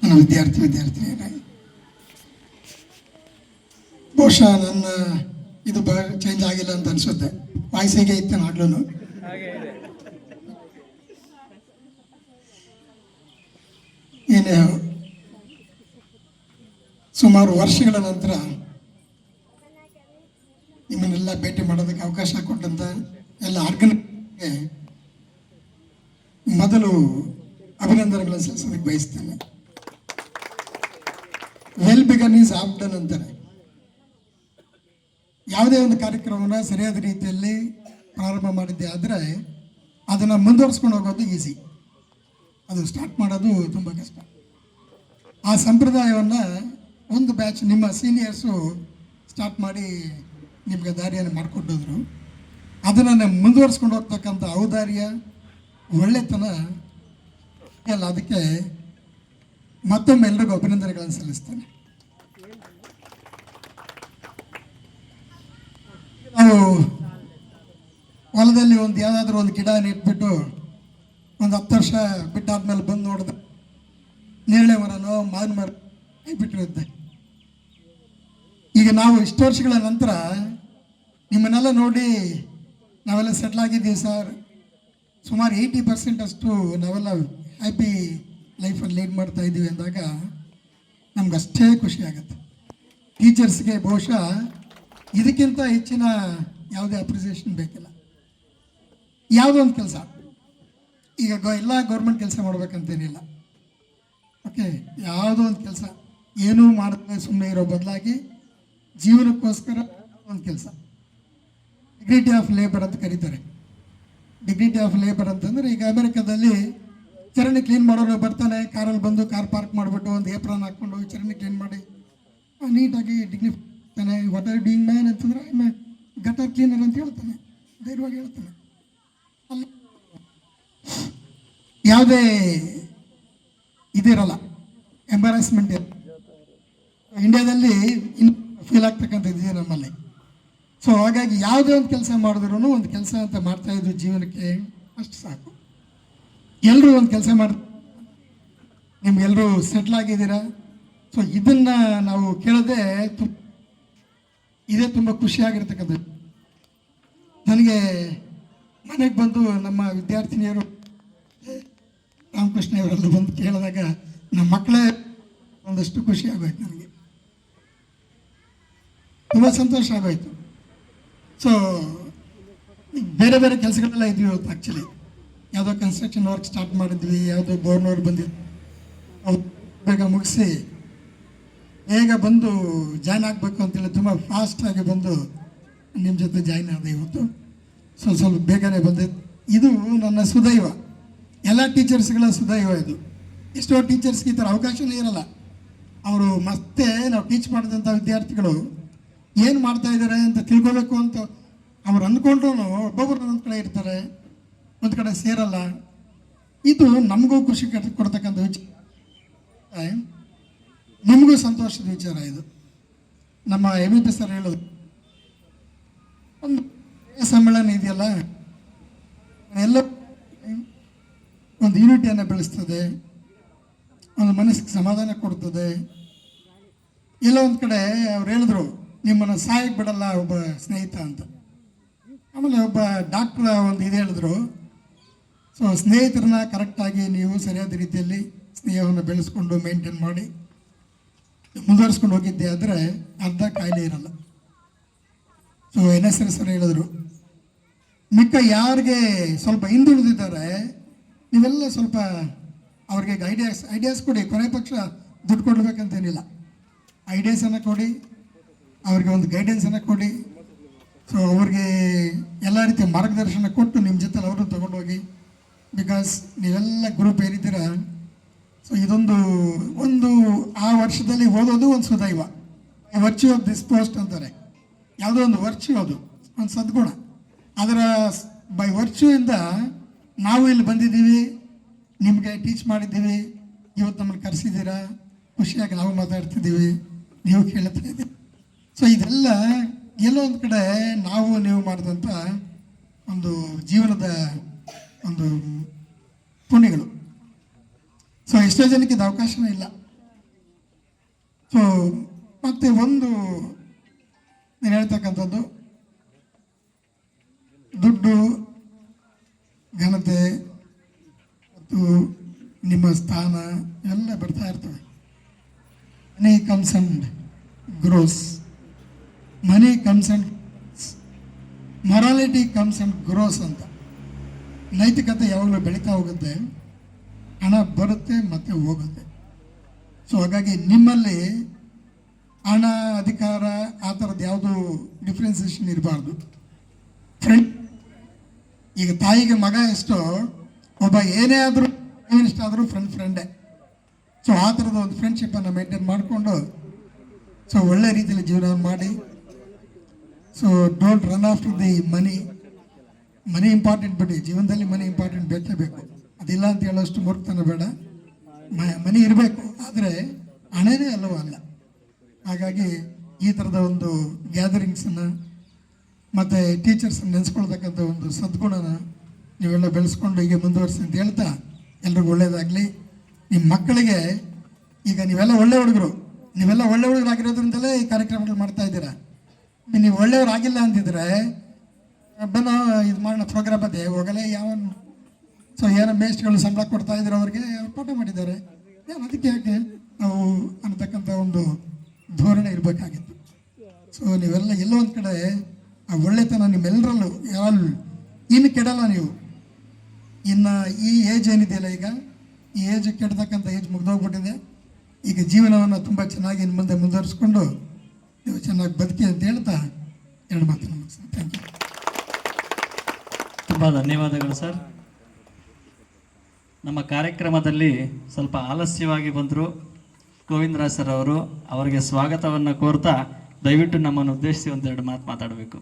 ನನ್ನ ವಿದ್ಯಾರ್ಥಿನಿಯರೇ, ಬಹುಶಃ ನನ್ನ ಇದು ಚೇಂಜ್ ಆಗಿಲ್ಲ ಅಂತ ಅನಿಸುತ್ತೆ. ವಾಯ್ಸಿಗೆ ಇತ್ತು ಆಗ್ಲೂ. ಏನೇ ಸುಮಾರು ವರ್ಷಗಳ ನಂತರ ನಿಮ್ಮನ್ನೆಲ್ಲ ಭೇಟಿ ಮಾಡೋದಕ್ಕೆ ಅವಕಾಶ ಕೊಟ್ಟಂತ ಎಲ್ಲ ಆರ್ಗನೈಸರ್ಗೆ ಮೊದಲು ಅಭಿನಂದನೆಗಳನ್ನು ಸಲ್ಲಿಸೋದಕ್ಕೆ ಬಯಸ್ತೇನೆ. ವೆಲ್ ಬಿಗನ್ ಈಸ್ ಆಫ್ಟನ್ ಅಂತಾರೆ. ಯಾವುದೇ ಒಂದು ಕಾರ್ಯಕ್ರಮವನ್ನು ಸರಿಯಾದ ರೀತಿಯಲ್ಲಿ ಪ್ರಾರಂಭ ಮಾಡಿದ್ದೆ ಆದರೆ ಅದನ್ನು ಮುಂದುವರಿಸ್ಕೊಂಡು ಹೋಗೋದು ಈಸಿ, ಅದು ಸ್ಟಾರ್ಟ್ ಮಾಡೋದು ತುಂಬ ಕಷ್ಟ. ಆ ಸಂಪ್ರದಾಯವನ್ನು ಒಂದು ಬ್ಯಾಚ್ ನಿಮ್ಮ ಸೀನಿಯರ್ಸು ಸ್ಟಾರ್ಟ್ ಮಾಡಿ ನಿಮಗೆ ದಾರಿಯನ್ನು ಮಾಡಿಕೊಟ್ಟಿದ್ರು. ಅದನ್ನು ಮುಂದುವರಿಸ್ಕೊಂಡು ಹೋಗ್ತಕ್ಕಂಥ ಔದಾರ್ಯ, ಒಳ್ಳೆತನ ಅಲ್ಲ, ಅದಕ್ಕೆ ಮತ್ತೊಮ್ಮೆ ಎಲ್ರಿಗೂ ಅಭಿನಂದನೆಗಳನ್ನು ಸಲ್ಲಿಸ್ತೇನೆ. ನಾವು ಹೊಲದಲ್ಲಿ ಒಂದು ಯಾವುದಾದ್ರೂ ಒಂದು ಗಿಡ ನೆಟ್ಬಿಟ್ಟು ಒಂದು 10 ವರ್ಷ ಬಿಟ್ಟಾದ್ಮೇಲೆ ಬಂದು ನೋಡಿದ್ರೆ ನೇರಳೆ ಮರನೋ ಮಾವಿನ ಮರ ಬಿಟ್ಟಿರುತ್ತೆ. ಈಗ ನಾವು ಇಷ್ಟು ವರ್ಷಗಳ ನಂತರ ನಿಮ್ಮನ್ನೆಲ್ಲ ನೋಡಿ ನಾವೆಲ್ಲ ಸೆಟ್ಲ್ ಆಗಿದ್ದೀವಿ ಸರ್, ಸುಮಾರು 80% ಅಷ್ಟು ನಾವೆಲ್ಲ ಹ್ಯಾಪಿ ಲೈಫಲ್ಲಿ ಲೀಡ್ ಮಾಡ್ತಾ ಇದ್ದೀವಿ ಅಂದಾಗ ನಮ್ಗೆ ಅಷ್ಟೇ ಖುಷಿ ಆಗುತ್ತೆ. ಟೀಚರ್ಸ್ಗೆ ಬಹುಶಃ ಇದಕ್ಕಿಂತ ಹೆಚ್ಚಿನ ಯಾವುದೇ ಅಪ್ರಿಸಿಯೇಷನ್ ಬೇಕಿಲ್ಲ. ಯಾವುದೋ ಒಂದು ಕೆಲಸ, ಈಗ ಎಲ್ಲ ಗೌರ್ಮೆಂಟ್ ಕೆಲಸ ಮಾಡ್ಬೇಕಂತೇನಿಲ್ಲ, ಓಕೆ, ಯಾವುದೋ ಒಂದು ಕೆಲಸ ಏನೂ ಮಾಡಿದ್ರೆ ಸುಮ್ಮನೆ ಇರೋ ಬದಲಾಗಿ ಜೀವನಕ್ಕೋಸ್ಕರ ಒಂದು ಕೆಲಸ, ಡಿಗ್ನಿಟಿ ಆಫ್ ಲೇಬರ್ ಅಂತ ಕರೀತಾರೆ. ಡಿಗ್ನಿಟಿ ಆಫ್ ಲೇಬರ್ ಅಂತಂದರೆ, ಈಗ ಅಮೆರಿಕದಲ್ಲಿ ಚರಂಡಿ ಕ್ಲೀನ್ ಮಾಡೋರು ಬರ್ತಾನೆ, ಕಾರಲ್ಲಿ ಬಂದು ಕಾರ್ ಪಾರ್ಕ್ ಮಾಡಿಬಿಟ್ಟು ಒಂದು ಏಪ್ರನ್ ಹಾಕ್ಕೊಂಡು ಚರಂಡಿ ಕ್ಲೀನ್ ಮಾಡಿ ನೀಟಾಗಿ ಡಿಗ್ನಿಫಿತಾನೆ. ವಾಟ್ ಆರ್ ಡೂಯಿಂಗ್ ಮ್ಯಾನ್ ಅಂತಂದರೆ ಗಟರ್ ಕ್ಲೀನರ್ ಅಂತ ಹೇಳ್ತಾನೆ, ಧೈರ್ಯವಾಗಿ ಹೇಳ್ತಾನೆ. ಅಲ್ಲ, ಯಾವುದೇ ಇದಿರಲ್ಲ, ಎಂಬರಾಸ್ಮೆಂಟ್ ಇರಲ್ಲ. ಇಂಡಿಯಾದಲ್ಲಿ ಇನ್ನು ಫೀಲ್ ಆಗ್ತಕ್ಕಂಥದ್ದಿದೆ ನಮ್ಮಲ್ಲಿ. ಸೊ ಹಾಗಾಗಿ ಯಾವುದೇ ಒಂದು ಕೆಲಸ ಮಾಡಿದ್ರೂ ಒಂದು ಕೆಲಸ ಅಂತ ಮಾಡ್ತಾಯಿದ್ರು ಜೀವನಕ್ಕೆ, ಅಷ್ಟು ಸಾಕು. ಎಲ್ಲರೂ ಒಂದು ಕೆಲಸ ನಿಮ್ಗೆಲ್ಲರೂ ಸೆಟ್ಲ್ ಆಗಿದ್ದೀರಾ. ಸೊ ಇದನ್ನು ನಾವು ಕೇಳೋದೇ ಇದೇ ತುಂಬ ಖುಷಿಯಾಗಿರ್ತಕ್ಕಂಥದ್ದು. ನನಗೆ ಮನೆಗೆ ಬಂದು ನಮ್ಮ ವಿದ್ಯಾರ್ಥಿನಿಯರು ರಾಮಕೃಷ್ಣ ಅವರೆಲ್ಲ ಬಂದು ಕೇಳಿದಾಗ ನಮ್ಮ ಮಕ್ಕಳೇ ಒಂದಷ್ಟು ಖುಷಿ ಆಗೋಯ್ತು, ನನಗೆ ತುಂಬ ಸಂತೋಷ ಆಗೋಯ್ತು. ಸೊ ಬೇರೆ ಬೇರೆ ಕೆಲಸಗಳೆಲ್ಲ ಇದ್ವಿ ಇವತ್ತು. ಆ್ಯಕ್ಚುಲಿ ಯಾವುದೋ ಕನ್ಸ್ಟ್ರಕ್ಷನ್ ವರ್ಕ್ ಸ್ಟಾರ್ಟ್ ಮಾಡಿದ್ವಿ, ಯಾವುದೋ ಬೋರ್ನವ್ರು ಬಂದಿದ್ದು, ಅವ್ರು ಬೇಗ ಮುಗಿಸಿ ಬೇಗ ಬಂದು ಜಾಯ್ನ್ ಆಗಬೇಕು ಅಂತೇಳಿ ತುಂಬ ಫಾಸ್ಟಾಗಿ ಬಂದು ನಿಮ್ಮ ಜೊತೆ ಜಾಯ್ನ್ ಆದ ಇವತ್ತು. ಸ್ವಲ್ಪ ಬೇಗನೆ ಬಂದಿದ್ದು. ಇದು ನನ್ನ ಸುದೈವ, ಎಲ್ಲ ಟೀಚರ್ಸ್ಗಳ ಸುದೈವ ಇದು. ಎಷ್ಟೋ ಟೀಚರ್ಸ್ಗೆ ಈ ಥರ ಅವಕಾಶನೇ ಇರಲ್ಲ. ಅವರು ಮತ್ತೆ ನಾವು ಟೀಚ್ ಮಾಡಿದಂಥ ವಿದ್ಯಾರ್ಥಿಗಳು ಏನು ಮಾಡ್ತಾ ಇದ್ದಾರೆ ಅಂತ ತಿಳ್ಕೋಬೇಕು ಅಂತ ಅವ್ರು ಅಂದ್ಕೊಂಡ್ರೂ ಒಬ್ಬೊಬ್ಬರು ಒಂದು ಕಡೆ ಇರ್ತಾರೆ, ಒಂದು ಕಡೆ ಸೇರಲ್ಲ. ಇದು ನಮಗೂ ಖುಷಿ ಕೊಡ್ತಕ್ಕಂಥ ವಿಚಾರ, ನಿಮಗೂ ಸಂತೋಷದ ವಿಚಾರ. ಇದು ನಮ್ಮ MEP ಸರ್ ಹೇಳೋದು, ಒಂದು ಸಮ್ಮೇಳನ ಇದೆಯಲ್ಲ, ಎಲ್ಲ ಒಂದು ಯೂನಿಟಿಯನ್ನು ಬೆಳೆಸ್ತದೆ, ಒಂದು ಮನಸ್ಸಿಗೆ ಸಮಾಧಾನ ಕೊಡ್ತದೆ. ಎಲ್ಲ ಒಂದು ಕಡೆ ಅವ್ರು ಹೇಳಿದ್ರು, ನಿಮ್ಮನ್ನು ಸಾಯಕ್ಕೆ ಬಿಡಲ್ಲ ಒಬ್ಬ ಸ್ನೇಹಿತ ಅಂತ. ಆಮೇಲೆ ಒಬ್ಬ ಡಾಕ್ಟ್ರ ಒಂದು ಇದು ಹೇಳಿದ್ರು, ಸೊ ಸ್ನೇಹಿತರನ್ನ ಕರೆಕ್ಟಾಗಿ ನೀವು ಸರಿಯಾದ ರೀತಿಯಲ್ಲಿ ಸ್ನೇಹವನ್ನು ಬೆಳೆಸ್ಕೊಂಡು ಮೇಂಟೈನ್ ಮಾಡಿ ಮುಂದುವರಿಸ್ಕೊಂಡು ಹೋಗಿದ್ದೆ ಆದರೆ ಅರ್ಧ ಕಾಯಿಲೆ ಇರಲ್ಲ. ಸೊ NS ಸರ್ ಹೇಳಿದ್ರು, ಮಿಕ್ಕ ಯಾರಿಗೆ ಸ್ವಲ್ಪ ಹಿಂದುಳಿದಿದ್ದಾರೆ ನೀವೆಲ್ಲ ಸ್ವಲ್ಪ ಅವ್ರಿಗೆ ಐಡಿಯಾಸ್ ಕೊಡಿ. ಕೊನೆ ಪಕ್ಷ ದುಡ್ಡು ಕೊಡಬೇಕಂತೇನಿಲ್ಲ, ಐಡಿಯಾಸನ್ನು ಕೊಡಿ, ಅವ್ರಿಗೆ ಒಂದು ಗೈಡೆನ್ಸನ್ನು ಕೊಡಿ. ಸೊ ಅವ್ರಿಗೆ ಎಲ್ಲ ರೀತಿಯ ಮಾರ್ಗದರ್ಶನ ಕೊಟ್ಟು ನಿಮ್ಮ ಜೊತೆಲಿ ಅವರು ತೊಗೊಂಡೋಗಿ. ಬಿಕಾಸ್ ನೀವೆಲ್ಲ ಗ್ರೂಪ್ ಏನಿದ್ದೀರ, ಸೊ ಇದೊಂದು ಆ ವರ್ಷದಲ್ಲಿ ಓದೋದು ಒಂದು ಸುದೈವ. ವರ್ಚ್ಯೂ ಆಫ್ ದಿಸ್ ಪೋಸ್ಟ್ ಅಂತಾರೆ, ಯಾವುದೋ ಒಂದು ವರ್ಚ್ಯೂ, ಅದು ಒಂದು ಸದ್ಗುಣ. ಅದರ ಬೈ ವರ್ಚ್ಯೂಯಿಂದ ನಾವು ಇಲ್ಲಿ ಬಂದಿದ್ದೀವಿ, ನಿಮಗೆ ಟೀಚ್ ಮಾಡಿದ್ದೀವಿ, ಇವತ್ತು ನಮ್ಮನ್ನು ಕರೆಸಿದ್ದೀರಾ, ಖುಷಿಯಾಗಿ ನಾವು ಮಾತಾಡ್ತಿದ್ದೀವಿ, ನೀವು ಕೇಳ್ತಾ ಇದ್ದೀವಿ. ಸೊ ಇದೆಲ್ಲ ಎಲ್ಲೋ ಒಂದು ಕಡೆ ನಾವು ನೀವು ಮಾಡಿದಂಥ ಒಂದು ಜೀವನದ ಒಂದು ಪುಣ್ಯಗಳು. ಸೊ ಎಷ್ಟೋ ಜನಕ್ಕೆ ಇದು ಅವಕಾಶವೇ ಇಲ್ಲ. ಸೊ ಮತ್ತು ಒಂದು నేను ಹೇಳ್ತಕ್ಕಂಥದ್ದು, ದುಡ್ಡು, ಘನತೆ ಮತ್ತು ನಿಮ್ಮ ಸ್ಥಾನ ಎಲ್ಲ ಬರ್ತಾ ಇರ್ತವೆ. Money comes and grows, money comes and morality comes and grows ಅಂತ. ನೈತಿಕತೆ ಯಾವಾಗಲೂ ಬೆಳೀತಾ ಹೋಗುತ್ತೆ, ಹಣ ಬರುತ್ತೆ ಮತ್ತು ಹೋಗುತ್ತೆ. ಸೊ ಹಾಗಾಗಿ ನಿಮ್ಮಲ್ಲಿ ಹಣ, ಅಧಿಕಾರ ಆ ಥರದ್ದು ಯಾವುದು ಡಿಫ್ರೆನ್ಸಿಯೇಷನ್ ಇರಬಾರ್ದು. ಫ್ರೆಂಡ್, ಈಗ ತಾಯಿಗೆ ಮಗ ಎಷ್ಟೋ, ಒಬ್ಬ ಏನೇ ಆದರೂ ಇಷ್ಟ ಆದರೂ ಫ್ರೆಂಡೇ. ಸೊ ಆ ಥರದ ಒಂದು ಫ್ರೆಂಡ್ಶಿಪ್ಪನ್ನು ಮೇಂಟೈನ್ ಮಾಡಿಕೊಂಡು ಸೊ ಒಳ್ಳೆ ರೀತಿಯಲ್ಲಿ ಜೀವನ ಮಾಡಿ. So don't run after the money important ಬಿಡಿ, ಜೀವನದಲ್ಲಿ ಮನಿ ಇಂಪಾರ್ಟೆಂಟ್ ಬೇಕೇ ಬೇಕು. ಅದಿಲ್ಲ ಅಂತ ಹೇಳೋಷ್ಟು ಮೂರ್ಖತನ ಬೇಡ. ಮನಿ ಇರಬೇಕು, ಆದರೆ ಹಣನೇ ಅಲ್ಲವೂ ಅಲ್ಲ. ಹಾಗಾಗಿ ಈ ಥರದ ಒಂದು ಗ್ಯಾದರಿಂಗ್ಸನ್ನು ಮತ್ತು ಟೀಚರ್ಸನ್ನು ನೆನೆಸ್ಕೊಳ್ತಕ್ಕಂಥ ಒಂದು ಸದ್ಗುಣನ ನೀವೆಲ್ಲ ಬೆಳೆಸ್ಕೊಂಡು ಹೀಗೆ ಮುಂದುವರಿಸಿ ಅಂತ ಹೇಳ್ತಾ, ಎಲ್ರಿಗೂ ಒಳ್ಳೆಯದಾಗಲಿ. ನಿಮ್ಮ ಮಕ್ಕಳಿಗೆ, ಈಗ ನೀವೆಲ್ಲ ಒಳ್ಳೆ ಹುಡುಗರಾಗಿರೋದ್ರಿಂದಲೇ ಈ ಕಾರ್ಯಕ್ರಮಗಳು ಮಾಡ್ತಾ ಇದ್ದೀರಾ. ನೀವು ಒಳ್ಳೆಯವರಾಗಿಲ್ಲ ಅಂತಿದ್ರೆ ಬನ್ನ ಇದು ಮಾಡೋಣ ಪ್ರೋಗ್ರಾಮ್ ಅದೇ ಹೋಗಲೇ ಯಾವನು. ಸೊ ಏನೋ ಮೇಸ್ಟ್ಗಳು ಸಂಬಳ ಕೊಡ್ತಾ ಇದ್ರು, ಅವ್ರಿಗೆ ಪಾಠ ಮಾಡಿದ್ದಾರೆ, ಏನು ಅದಕ್ಕೆ ಯಾಕೆ ನಾವು ಅನ್ನತಕ್ಕಂಥ ಒಂದು ಧೋರಣೆ ಇರಬೇಕಾಗಿತ್ತು. ಸೊ ನೀವೆಲ್ಲ ಎಲ್ಲೋ ಒಂದು ಕಡೆ ಆ ಒಳ್ಳೆತನ ನಿಮ್ಮೆಲ್ಲರಲ್ಲೂ ಯಾರು ಇನ್ನು ಕೆಡಲ್ಲ. ನೀವು ಇನ್ನು ಈ ಏಜ್ ಏನಿದೆಯಲ್ಲ, ಈಗ ಈ ಏಜ್ ಕೆಡ್ತಕ್ಕಂಥ ಏಜ್ ಮುಗ್ದೋಗ್ಬಿಟ್ಟಿದೆ. ಈಗ ಜೀವನವನ್ನು ತುಂಬ ಚೆನ್ನಾಗಿ ಇನ್ನು ಮುಂದೆ ಮುಂದುವರಿಸ್ಕೊಂಡು ನೀವು ಚೆನ್ನಾಗಿ ಬದುಕಿ ಅಂತ ಹೇಳ್ತಾ ಎರಡು ಮಾತು ನಮಸ್ಕಾರ. Thank you. ತುಂಬ ಧನ್ಯವಾದಗಳು ಸರ್. ನಮ್ಮ ಕಾರ್ಯಕ್ರಮದಲ್ಲಿ ಸ್ವಲ್ಪ ಆಲಸ್ಯವಾಗಿ ಬಂದರು ಗೋವಿಂದರಾಜ್ ಸರ್ ಅವರು. ಅವರಿಗೆ ಸ್ವಾಗತವನ್ನು ಕೋರ್ತಾ ದಯವಿಟ್ಟು ನಮ್ಮನ್ನು ಉದ್ದೇಶಿಸಿ ಒಂದೆರಡು ಮಾತು ಮಾತಾಡಬೇಕು.